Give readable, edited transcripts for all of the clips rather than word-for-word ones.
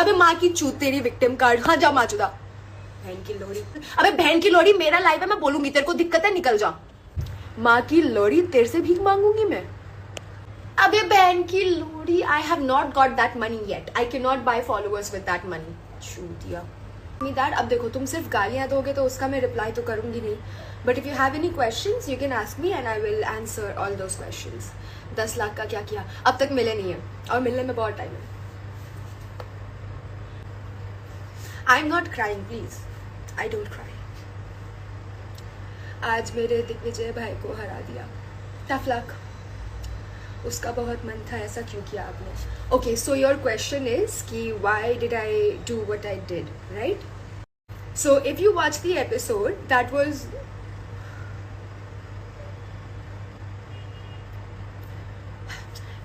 अबे माँ की चूत तेरी विक्टिम कार्ड, हाँ जा माचुदा। बहन की लोड़ी, अबे बहन की लोड़ी मेरा लाइव है, मैं बोलूंगी, तेरे को दिक्कत है, निकल जा। माँ की लोड़ी, तेरे से भीख मांगूंगी मैं? अबे बहन की लोड़ी, I have not got that money yet, I can not buy followers with that money. चूतिया दैट। अब देखो, तुम सिर्फ गालियां दोगे तो उसका मैं रिप्लाई तो करूंगी नहीं, but if you have any questions you can ask me and I will answer all those questions. 10 lakh का क्या किया, अब तक मिले नहीं है और मिलने में बहुत टाइम है। आई am not crying, please, I don't cry. आज मेरे दिग्विजय भाई को हरा दिया, टफ लक। उसका बहुत मन था, ऐसा क्यों किया आपने? Okay, so your question is कि why did I do what I did, right? So if you watch the episode that was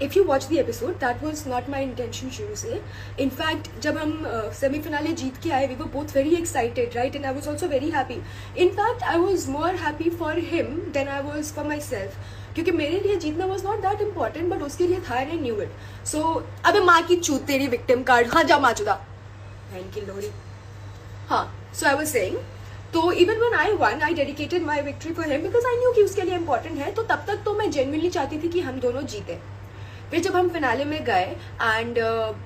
if you watch the episode that was not my intention शुरू से। in fact जब हम semi-finale जीत के आए we were both very excited, right? and I was also very happy. in fact I was more happy for him than I was for myself, क्योंकि मेरे लिए जीतना was not that important but उसके लिए था and I knew it. so अबे माँ की चूत तेरी victim card, हाँ जा माचुदा। बहन की लोड़ी। हाँ, so I was saying, तो even when I won I dedicated my victory for him because I knew कि उसके लिए important है। तो तब तक तो मैं genuinely चाहती थी कि हम दोनों जीते। फिर जब हम फिनाले में गए एंड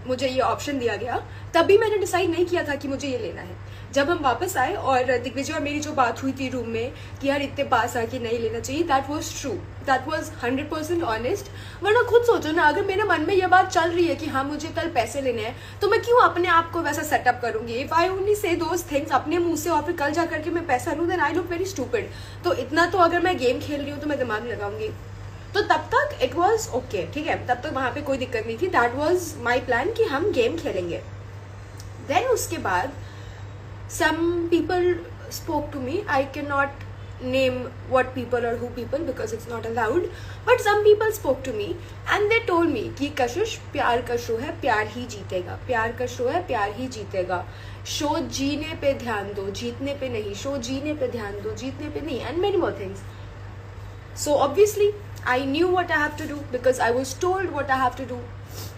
मुझे ये ऑप्शन दिया गया, तब भी मैंने डिसाइड नहीं किया था कि मुझे ये लेना है। जब हम वापस आए और दिग्विजय और मेरी जो बात हुई थी रूम में कि यार इतने पास आके नहीं लेना चाहिए, that was true, that was 100% honest. वरना खुद सोचो ना, अगर मेरे मन में ये बात चल रही है कि हाँ मुझे कल पैसे लेने हैं, तो मैं क्यों अपने आप को वैसा सेटअप करूंगी? If I only say those things अपने मुंह से और फिर कल जा करके मैं पैसा लूँ, then I look very stupid. तो इतना तो अगर मैं गेम खेल रही हूँ तो मैं दिमाग लगाऊंगी। तो तब तक इट वॉज ओके, ठीक है, तब तक वहां पे कोई दिक्कत नहीं थी। दैट वॉज माई प्लान कि हम गेम खेलेंगे। देन उसके बाद some people spoke to me, I can not name what people or who people because it's not allowed, but some people spoke to me and they told me कि कशिश प्यार का show है, प्यार ही जीतेगा, प्यार का शो है, प्यार ही जीतेगा, शो जीने पे ध्यान दो, जीतने पे नहीं, शो जीने पे ध्यान दो, जीतने पे नहीं, and many more things. So obviously I knew what I have to do because I was told what I have to do.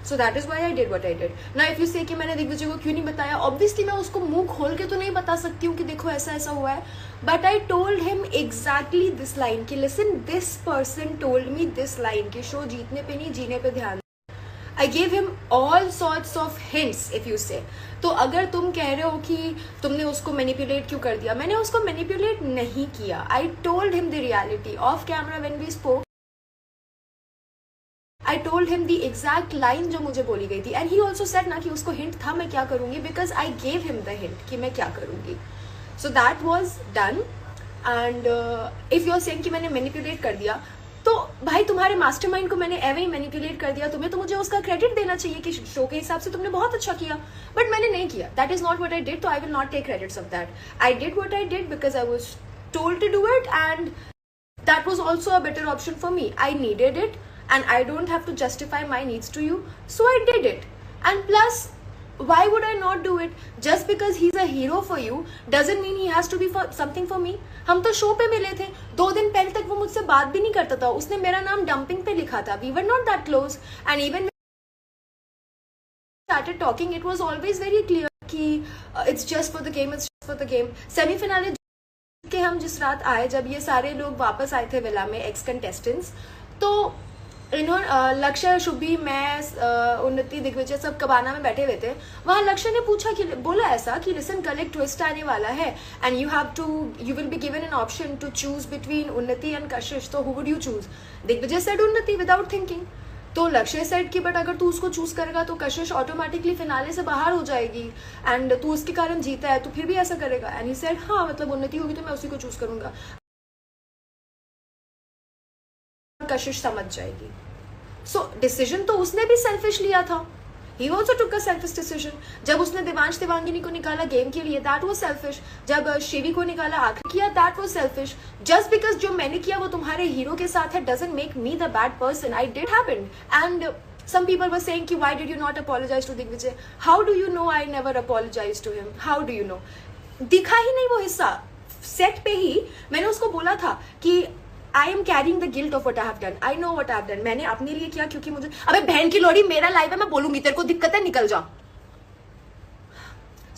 So that is why I did what I did. Now if you say कि मैंने दिग्विजय को क्यों नहीं बताया, obviously मैं उसको मुंह खोल के तो नहीं बता सकती हूँ कि देखो ऐसा ऐसा हुआ है, but I told him exactly this line कि listen, this person told me this line कि शो जीतने पे नहीं जीने पे ध्यान। I gave him all sorts of hints if you say. तो अगर तुम कह रहे हो कि तुमने उसको मैनिपुलेट क्यों कर दिया, मैंने उसको मैनिपुलेट नहीं किया। I told him the reality off camera when we spoke. I told him the exact line जो मुझे बोली गई थी, and he also said ना कि उसको हिंट था मैं क्या करूँगी, because I gave him the hint कि मैं क्या करूँगी। So that was done, and if you're saying कि मैंने मैनिपुलेट कर दिया, तो भाई तुम्हारे मास्टरमाइंड को मैंने एवं ही मैनिपुलेट कर दिया, तुम्हें तो मुझे उसका क्रेडिट देना चाहिए कि शो के हिसाब से तुमने बहुत अच्छा किया, बट मैंने नहीं किया। That is not what I did, तो I will not take credits of that. I did what I did because I was told to do it, and that was also a better option for me. I needed it and I don't have to justify my needs to you, so I did it. And plus, why would I not do it? Just because he's a hero for you doesn't mean he has to be for something for me. हम तो show पे मिले थे, 2 दिन पहले तक वो मुझसे बात भी नहीं करता था, उसने मेरा नाम डंपिंग पे लिखा था, we were not that close, and even when we started talking it was always very clear कि it's just for the game, it's just for the game. Semi-finale के हम जिस रात आए, जब ये सारे लोग वापस आए थे विला में, एक्स कंटेस्टेंट्स, तो लक्ष्य, शुभी, मैं, उन्नति, दिग्विजय सब कबाना में बैठे हुए थे। वहां लक्ष्य ने पूछा कि बोला ऐसा कि लिसन, कल एक ट्विस्ट आने वाला है and you will be given an option to choose between Unnati and Kashish, तो who would you choose? Digvijay said Unnati without thinking. तो लक्ष्य सेड कि बट अगर तू उसको चूज करेगा तो कशिश ऑटोमेटिकली फिनाले से बाहर हो जाएगी एंड तू उसके कारण जीता है तो फिर भी ऐसा करेगा। एंड ही सेड हाँ, मतलब उन्नति होगी तो मैं उसी को चूज करूंगा, कशिश समझ जाएगी। सो डिसीजन तो उसने भी सेल्फिश लिया था, he also took a selfish decision. जब उसने देवांश देवांगिनी को निकाला गेम के लिए, that was selfish. जब शिवी को निकाला आखिर किया, that was selfish. Just because जो मैंने किया वो तुम्हारे हीरो के साथ है doesn't make me the bad person. I did happen. And some people were saying कि why did you not apologize to Digvijay? How do you know I never apologized to him? How do you know? दिखा ही नहीं वो हिस्सा। Set पे ही मैंने उसको बोला था कि I am carrying the guilt of what I have done. I know what I have done. मैंने अपने लिए किया क्योंकि मुझे, अबे बहन की लोड़ी मेरा लाइव है, मैं बोलूंगी, तेरे को दिक्कत है, निकल जा।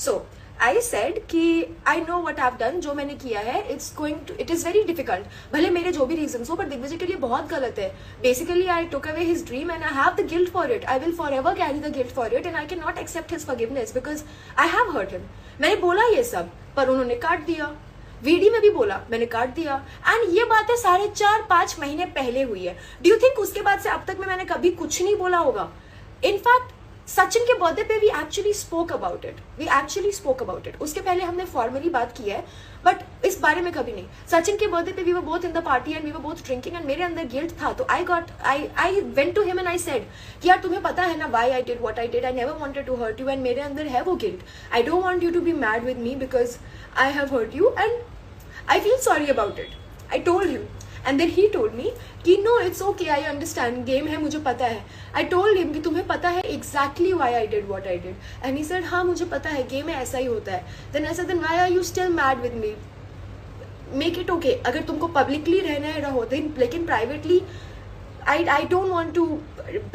सो आई सेड कि I know what have done, जो मैंने किया है इट इज वेरी डिफिकल्ट, भले मेरे जो भी रीजन हो, पर दिग्विजय के लिए बहुत गलत है. Basically I took away his dream and I have the guilt for it. I will forever carry the guilt for it and I can not accept his forgiveness because I have hurt him. मैंने बोला ये सब, पर उन्होंने काट दिया. VD में भी बोला, मैंने काट दिया. एंड ये बातें 4.5-5 महीने पहले हुई है. डू यू थिंक उसके बाद से अब तक में मैंने कभी कुछ नहीं बोला होगा? इनफैक्ट सचिन के बर्थडे पे we actually spoke about it. उसके पहले हमने फॉर्मली बात की है, बट इस बारे में कभी नहीं. सचिन के बर्थडे पे we were both in the party and we were both drinking and मेरे अंदर गिल्ट था. तो I went to him and I said कि यार तुम्हें पता है ना why I did what I did. I never wanted to hurt you and मेरे अंदर है वो guilt. I don't want you to be mad with me because I have hurt you and I feel sorry about it. I told him. And then he told me कि no it's okay, I understand, game है, मुझे पता है. I told him कि तुम्हें पता है exactly why I did what I did. And he said हाँ मुझे पता है, game में ऐसा ही होता है. Then I said then why are you still mad with me? Make it okay. अगर तुमको publicly रहना है रहो, then लेकिन privately I don't want to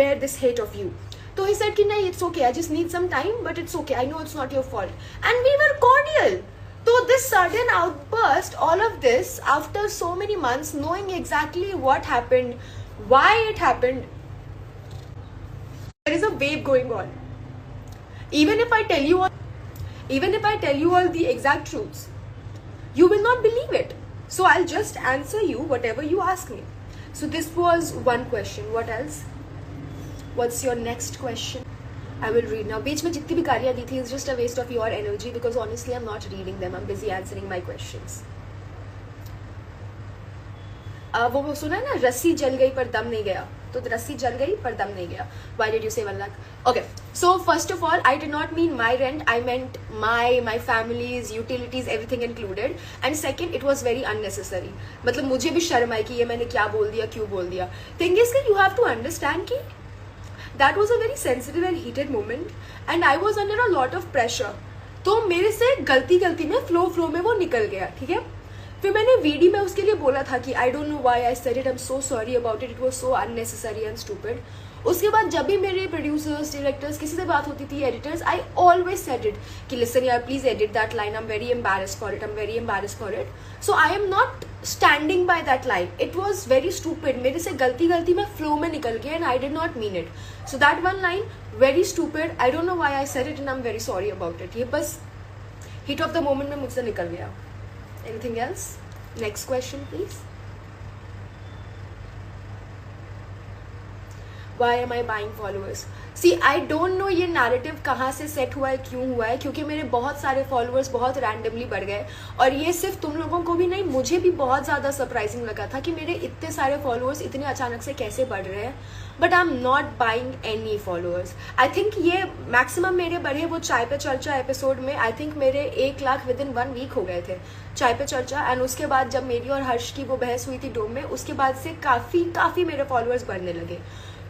bear this hate of you. तो he said कि नहीं it's okay, I just need some time but it's okay, I know it's not your fault. And we were cordial. So this sudden outburst, all of this after so many months, knowing exactly what happened, why it happened, there is a wave going on. Even if I tell you all the exact truths, you will not believe it. So I'll just answer you whatever you ask me. So this was one question. What else? What's your next question? I will read now. बीच में जितनी भी गालियाँ दी थी is just a waste of your energy because honestly I'm not reading them. I'm busy answering my questions. वो सुना है ना, रस्सी जल गई पर दम नहीं गया. तो रस्सी जल गई पर दम नहीं गया. Why did you say 1 lakh? Okay. So first of all, I did not mean my rent. I meant my family's utilities, everything included. And second, it was very unnecessary. मतलब मुझे भी शर्म आई कि ये मैंने क्या बोल दिया, क्यों बोल दिया. Thing is कि you have to understand कि that was a very sensitive and heated moment and I was under a lot of pressure. तो मेरे से गलती में फ्लो में वो निकल गया. ठीक है. फिर मैंने वीडी में उसके लिए बोला था कि I don't know why I said it, I am so sorry about it was so unnecessary and stupid. उसके बाद जब भी मेरे प्रोड्यूसर्स, डायरेक्टर्स, किसी से बात होती थी, editors, I always said it कि लिसन यार please edit that line, I am very embarrassed for it. So I am not standing by that line. It was very stupid. मेरे से गलती में फ्लो में निकल गया and I did not mean it. So that one line very stupid. I don't know why I said it and I am very sorry about it. ये बस hit of the moment में मुझसे निकल गया. Anything else? Next question please. Why am I buying followers? See, I don't know ये narrative कहाँ से set हुआ है, क्यों हुआ है, क्योंकि मेरे बहुत सारे followers बहुत randomly बढ़ गए और ये सिर्फ तुम लोगों को भी नहीं, मुझे भी बहुत ज़्यादा surprising लगा था कि मेरे इतने सारे followers इतने अचानक से कैसे बढ़ रहे हैं. But I'm not buying any followers. I think ये maximum मेरे बढ़े वो चाय पे चर्चा एपिसोड में. I think मेरे 1 लाख within 1 week हो गए थे चाय पे चर्चा. एंड उसके बाद जब मेरी और हर्ष की वो बहस हुई थी डोम में, उसके बाद से काफ़ी मेरे followers बढ़ने लगे.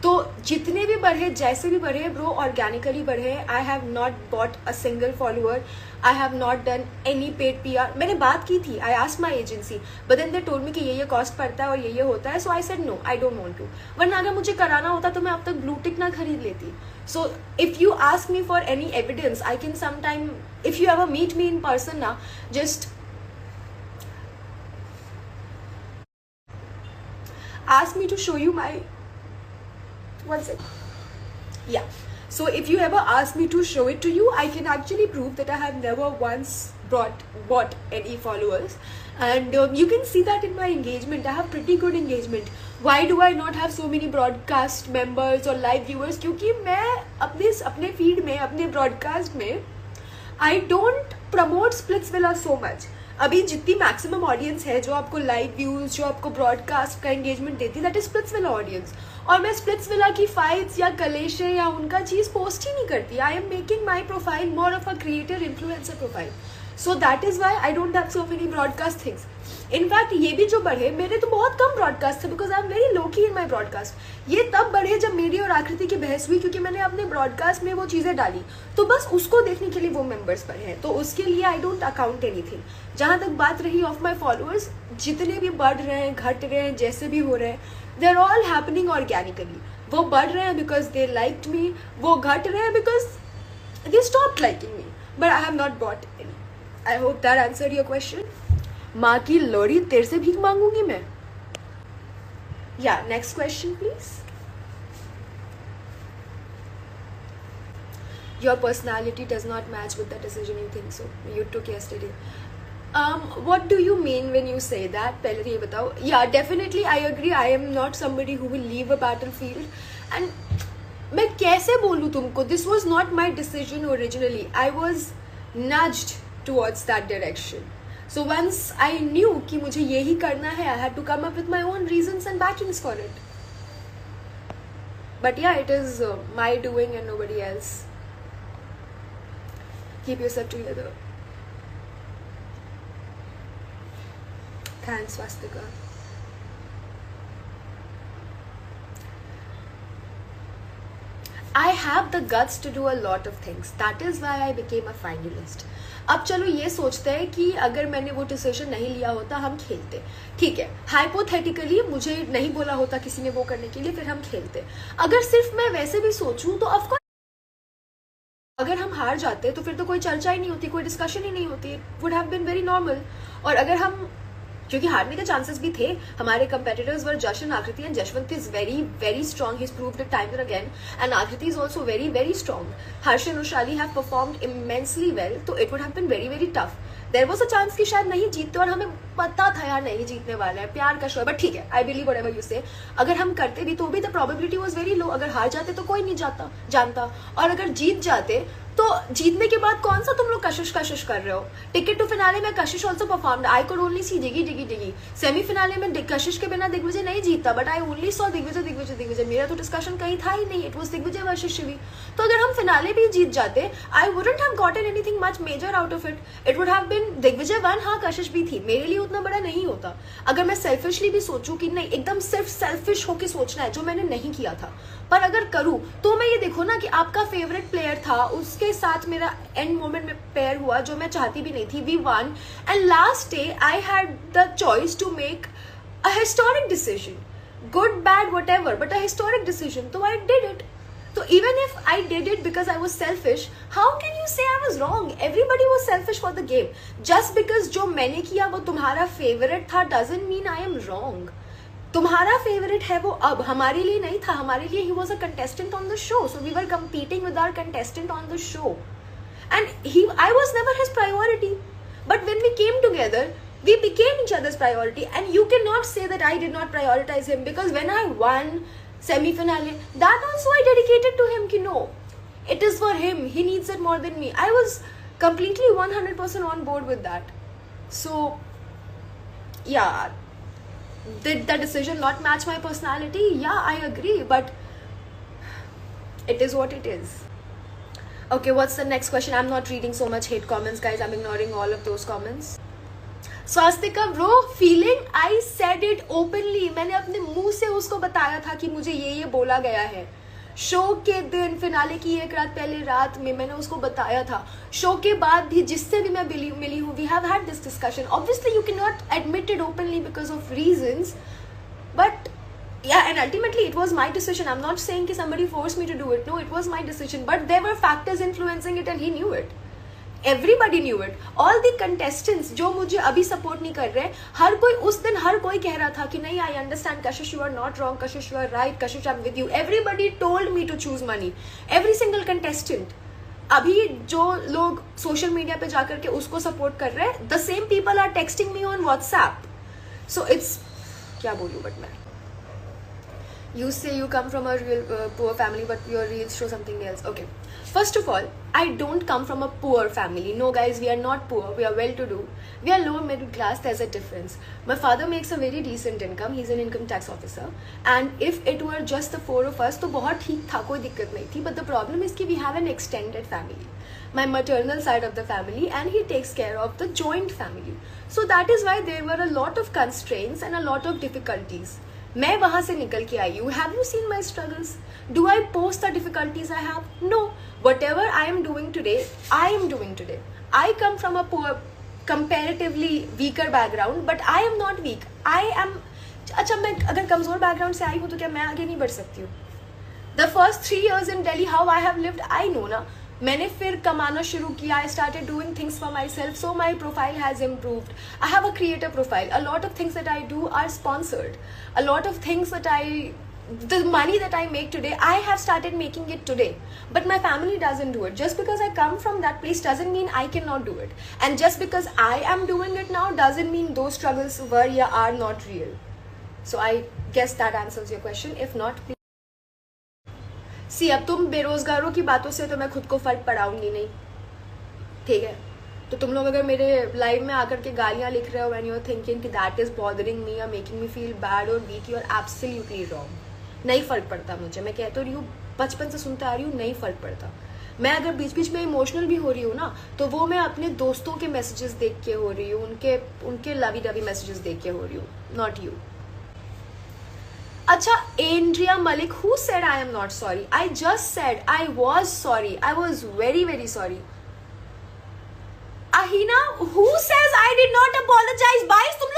तो जितने भी बढ़े, जैसे भी बढ़े ब्रो, ऑर्गेनिकली बढ़े. I have not bought a single follower. I have not done any paid PR. मैंने बात की थी, I asked my agency, but then they told me कि ये कॉस्ट पड़ता है और ये होता है. So I said no, I don't want to. वरना अगर मुझे कराना होता तो मैं अब तक ब्लू टिक ना खरीद लेती. So if you ask me for any evidence, I can some time, if you ever meet me in person ना, just ask me to show you my one second. Yeah, so if you ever ask me to show it to you, I can actually prove that I have never once bought any followers. And you can see that in my engagement. I have pretty good engagement. Why do I not have so many broadcast members or live viewers? क्योंकि मैं अपने feed में, अपने broadcast में I don't promote Splitsvilla so much. अभी जितनी maximum audience है जो आपको लाइव व्यूज, जो आपको ब्रॉडकास्ट का एंगेजमेंट देती है, दैट इज स्प्लिट्सविला ऑडियंस. और मैं स्प्लिट्सविला की फाइट्स या कलेशे या उनका चीज़ पोस्ट ही नहीं करती. I am making my profile more of a creator influencer profile. So that is why I don't have so many broadcast things. In fact ये भी जो बढ़े, मेरे तो बहुत कम ब्रॉडकास्ट थे because I am very low key in my broadcast. ये तब बढ़े जब मेरी और आकृति की बहस हुई, क्योंकि मैंने अपने ब्रॉडकास्ट में वो चीज़ें डाली, तो बस उसको देखने के लिए वो मेंबर्स बढ़े हैं. तो उसके लिए आई डोंट अकाउंट एनीथिंग. जहाँ तक बात रही ऑफ माई फॉलोअर्स, जितने भी बढ़ रहे हैं, घट रहे हैं, जैसे भी हो रहे हैं, they are all happening organically. वो बढ़ रहे हैं बिकॉज दे लाइक्ड मी, वो घट रहे हैं because they stopped liking me. But I have not bought any. I hope that answered your question. माँ की लोड़ी तेरे से भीख मांगूंगी मैं. Yeah, next question please. Your personality does not match with the decision you think so you took yesterday. What do you mean when you say that? पहले ये बताओ. Yeah, definitely I agree. I am not somebody who will leave a battlefield. And मैं कैसे बोलूँ तुमको? This was not my decision originally. I was nudged towards that direction. So once I knew कि मुझे यही करना है, I had to come up with my own reasons and backings for it. But yeah, it is my doing and nobody else. Keep yourself together. Thanks, Swastika. I have the guts to do a lot of things. That is why I became a finalist. अब चलो ये सोचते हैं कि अगर मैंने वो decision नहीं लिया होता हम खेलते. ठीक है, हाइपोथेटिकली मुझे नहीं बोला होता किसी ने वो करने के लिए, फिर हम खेलते. अगर सिर्फ मैं वैसे भी सोचूं तो ऑफ कोर्स अगर हम हार जाते तो फिर तो कोई चर्चा ही नहीं होती, कोई डिस्कशन ही नहीं होती. Would have been very normal. और अगर हम, क्योंकि हारने के चांसेस भी थे, हमारे competitors were Jash and Akriti, and Jashwant is very very strong. He is proved it time and again, and Akriti is also very very strong. Harsh and Vaishali have performed immensely well. तो it would have been very very tough. There was a chance कि शायद नहीं जीतते, और हमें पता था यार नहीं जीतने वाला है, प्यार का शो है. बट ठीक है, आई बिलीव व्हाटएवर यू से. अगर हम करते भी तो भी the probability was very low. अगर हार जाते तो कोई नहीं जानता. और अगर जीत जाते तो जीतने के बाद कौन सा तुम लोग कशिश कर रहे हो. टिकट टू फिनाले में Kashish also performed. I could only see Diggy. Semifinale में कशिश के बिना दिग्विजय नहीं जीतता, but I only saw Digvijay. मेरा तो डिस्कशन कहीं था ही नहीं. It was Digvijay versus Shivi. तो अगर हम फिनाले भी जीत जाते, I wouldn't have gotten anything much major out of it. It would have been Digvijay won. हाँ, कशिश भी थी. मेरे लिए उतना बड़ा नहीं होता. अगर मैं सेल्फिशली भी सोचूं कि नहीं, एकदम सिर्फ सेल्फिश होके सोचना है, जो मैंने नहीं किया था, पर अगर करूं तो मैं ये देखो ना कि आपका फेवरेट प्लेयर था, उसके साथ मेरा एंड मोमेंट में पेयर हुआ जो मैं चाहती भी नहीं थी. We won, and last day I had the choice to make a historic decision. Good bad whatever, but a historic decision. तो I did it. So even if I did it because I was selfish, how can you say I was wrong? Everybody was selfish for the game. Just because जो मैंने किया वो तुम्हारा favourite था doesn't mean I am wrong. तुम्हारा favourite है वो अब, हमारे लिए नहीं था. हमारे लिए he was a contestant on the show, so we were competing with our contestant on the show, and I was never his priority. But when we came together, we became each other's priority, and you cannot say that I did not prioritize him, because when I won semi-finale, that also I dedicated to him. Ki no, it is for him. He needs it more than me. I was completely 100% on board with that. So yeah, did the decision not match my personality? Yeah, I agree, but it is what it is. Okay, what's the next question? I'm not reading so much hate comments, guys. I'm ignoring all of those comments. Swastika bro, feeling I said it openly. मैंने अपने मुंह से उसको बताया था कि मुझे ये बोला गया है. शो के दिन, फिनाले की एक रात पहले रात में मैंने उसको बताया था. शो के बाद भी जिससे भी मैं मिली हूँ, we have had this discussion. Obviously you can not admit it openly because of reasons, but yeah, and ultimately it was my decision. I'm not saying कि somebody forced me to do it. No, it was my decision, but there were factors influencing it and he knew it. Everybody knew it. All the contestants जो मुझे अभी support नहीं कर रहे, हर कोई उस दिन हर कोई कह रहा था कि नहीं, I understand Kashish, you are not wrong, Kashish you are right, Kashish I'm with you. Everybody told me to choose money. Every single contestant. अभी जो लोग सोशल मीडिया पे जाकर के उसको सपोर्ट कर रहे हैं, the same people are texting me on WhatsApp. So it's, क्या बोलूँ, बट मैं, you say you come from a real poor family, but your reels show something else. Okay, first of all, I don't come from a poor family. No guys, we are not poor, we are well to do. We are lower middle class. There's a difference. My father makes a very decent income. He's an income tax officer, and if it were just the four of us तो बहुत ठीक था, कोई दिक्कत नहीं थी. But the problem is कि we have an extended family, my maternal side of the family, and he takes care of the joint family. So that is why there were a lot of constraints and a lot of difficulties. मैं वहाँ से निकल के आई हूँ. Have you seen my struggles? Do I post the difficulties I have? No. Whatever I am doing today, I am doing today. I come from a poor, comparatively weaker background, but I am not weak. I am. अच्छा, मैं अगर कमजोर background से आई हूँ तो क्या मैं आगे नहीं बढ़ सकती हूँ? The first 3 years in Delhi, how I have lived, I know ना. मैंने फिर कमाना शुरू किया. I started doing things for myself, so my profile has improved. I have a creator profile. A lot of things that I do are sponsored. A lot of things that the money that I make today, I have started making it today. But my family doesn't do it. Just because I come from that place doesn't mean I cannot do it. And just because I am doing it now doesn't mean those struggles were or are not real. So I guess that answers your question. If not, please. सी अब तुम बेरोजगारों की बातों से तो मैं खुद को फर्क पड़ाऊंगी नहीं, ठीक है. तो तुम लोग अगर मेरे लाइव में आकर के गालियां लिख रहे हो व्हेन यू आर थिंकिंग कि दैट इज बॉदरिंग मी और मेकिंग मी फील बैड और weak, you are absolutely wrong. नहीं फर्क पड़ता मुझे, मैं कहती रही हूँ, बचपन से सुनते आ रही हूँ, नहीं फर्क पड़ता. मैं अगर बीच बीच में इमोशनल भी हो रही हूँ ना, तो वो मैं अपने दोस्तों के मैसेजेस देख के हो रही हूँ, उनके लवी डवी मैसेजेस देख के हो रही हूँ, नॉट यू. अच्छा, Andrea Malik, who said I am not sorry? I just said I was sorry. I was very very sorry. Ahina, who says I did not apologize? Guys, तुम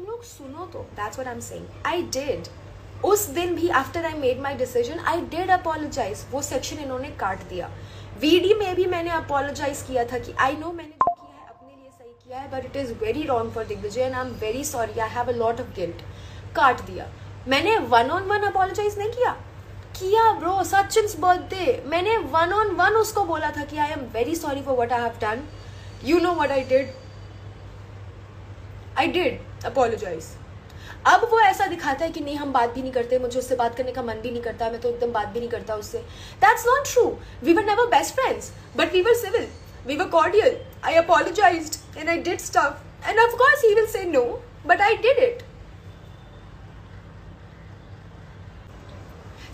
लोग सुनो तो. That's what I'm saying. I did. उस दिन भी after I made my decision, I did apologize. वो section इन्होंने काट दिया. वीडी में भी मैंने apologize किया था कि I know मैंने जो किया है अपने लिए सही किया है, but it is very wrong for Digvijay and I'm very sorry. I have a lot of guilt. काट दिया. मैंने 1-on-1 apologize नहीं किया ब्रो. सचिन्स बर्थडे मैंने 1-on-1 उसको बोला था कि I am very sorry for what I have done. You know what I did? I did apologize. अब वो ऐसा दिखाता है कि नहीं हम बात भी नहीं करते, मुझे उससे बात करने का मन भी नहीं करता, मैं तो एकदम बात भी नहीं करता उससे. That's not true. We were never best friends, but we were civil. We were cordial. I apologized and I did stuff. And of course he will say no, but I did it.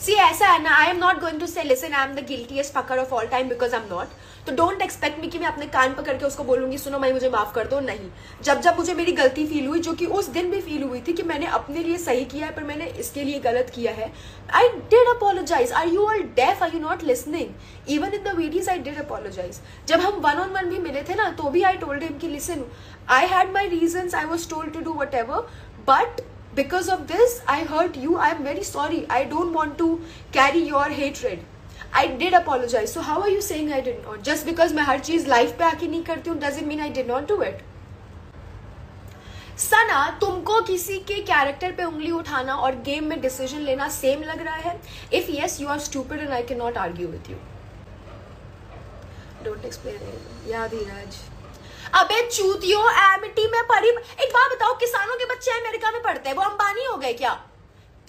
See, ऐसा है ना, I am not going to say listen I am the guiltiest fucker of all time because I'm not. तो don't expect me कि मैं अपने कान पकड़ के उसको बोलूंगी सुनो मैं मुझे माफ कर दो. नहीं, जब मुझे मेरी गलती फील हुई, जो कि उस दिन भी फील हुई थी कि मैंने अपने लिए सही किया है पर मैंने इसके लिए गलत किया है, I did apologise. Are you all deaf? Are you not listening? Even in the videos I did apologise. जब हम 1-on-1 भी मिले थे ना, तो भी आई टोल्ड हिम कि listen I had my reasons, I was told to do whatever, but because of this I hurt you. I am very sorry. I don't want to carry your hatred. I did apologize. So how are you saying I did not? Just because मैं हर चीज life पे आके नहीं करती हूँ doesn't mean I did not do it. सना, तुमको किसी के कैरेक्टर पे उंगली उठाना और गेम में डिसीजन लेना सेम लग रहा है? If yes, you are stupid and I cannot argue with you. Don't explain it. Yeah, धीरज. अबे चूतियो, एमिटी में पढ़ी. एक बात बताओ, किसानों के बच्चे अमेरिका में पढ़ते हैं, वो अंबानी हो गए क्या?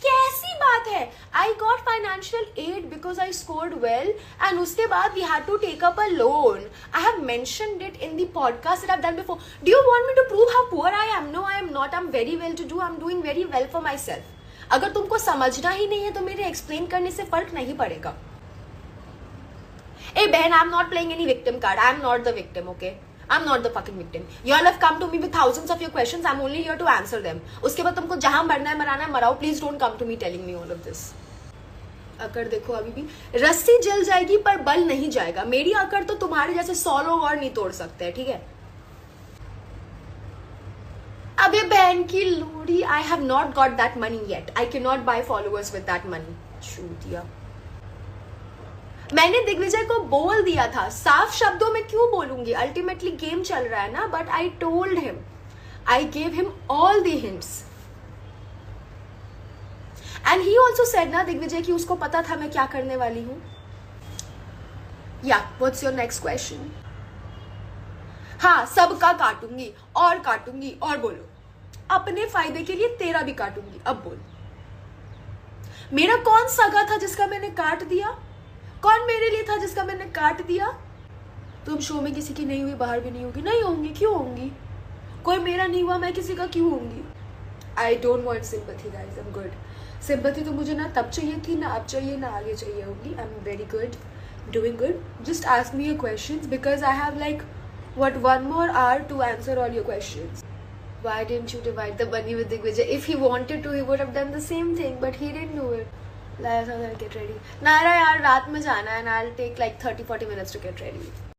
कैसी बात है? I got financial aid because I scored well and उसके बाद we had to take up a loan. I have mentioned it in the podcast that I have done before. Do you want me to prove how poor I am? No, I am not. I am very well to do. I am doing very well for myself. अगर तुमको समझना ही नहीं है तो मेरे explain करने से फर्क नहीं पड़ेगा. ए बहन, आई am not playing any victim card. I am not the victim, okay? I'm not the fucking victim. You all have come to me with thousands of your questions. I'm only here to answer them. उसके बाद तुमको जहां मरना है मराना है मराओ. Please don't come to me telling me all of this. अकड़ देखो, अभी भी रस्सी जल जाएगी पर बल नहीं जाएगा. मेरी अकड़ तो तुम्हारे जैसे 100 लोग और नहीं तोड़ सकते, ठीक है? अबे बहन की लोड़ी, I have not got that money yet. I cannot buy followers with that money. छूतिया. मैंने दिग्विजय को बोल दिया था, साफ शब्दों में क्यों बोलूंगी, अल्टीमेटली गेम चल रहा है ना. But I told him, I gave him all the hints and he also said ना दिग्विजय की उसको पता था मैं क्या करने वाली हूं. या व्हाट्स योर नेक्स्ट क्वेश्चन? हाँ, सबका काटूंगी और बोलो अपने फायदे के लिए तेरा भी काटूंगी. अब बोल, मेरा कौन सगा था जिसका मैंने काट दिया? कौन मेरे लिए था जिसका मैंने काट दिया? तुम शो में किसी की नहीं हुई, बाहर भी नहीं होगी. नहीं होंगी, क्यों होंगी? कोई मेरा नहीं हुआ, मैं किसी का क्यों होंगी? I don't want sympathy guys, I am good. Sympathy तो मुझे ना तब चाहिए थी, ना अब चाहिए, ना आगे चाहिए होगी. आई am very good, doing good. Just ask me your questions because I have like 1 more hour to answer all your questions. Why didn't you divide the money with Digvijay? If he wanted to, he would have done the same thing, but he didn't do it. Get ready. Naira, yaar, रात में जाना है and I'll take like 30-40 minutes to get ready.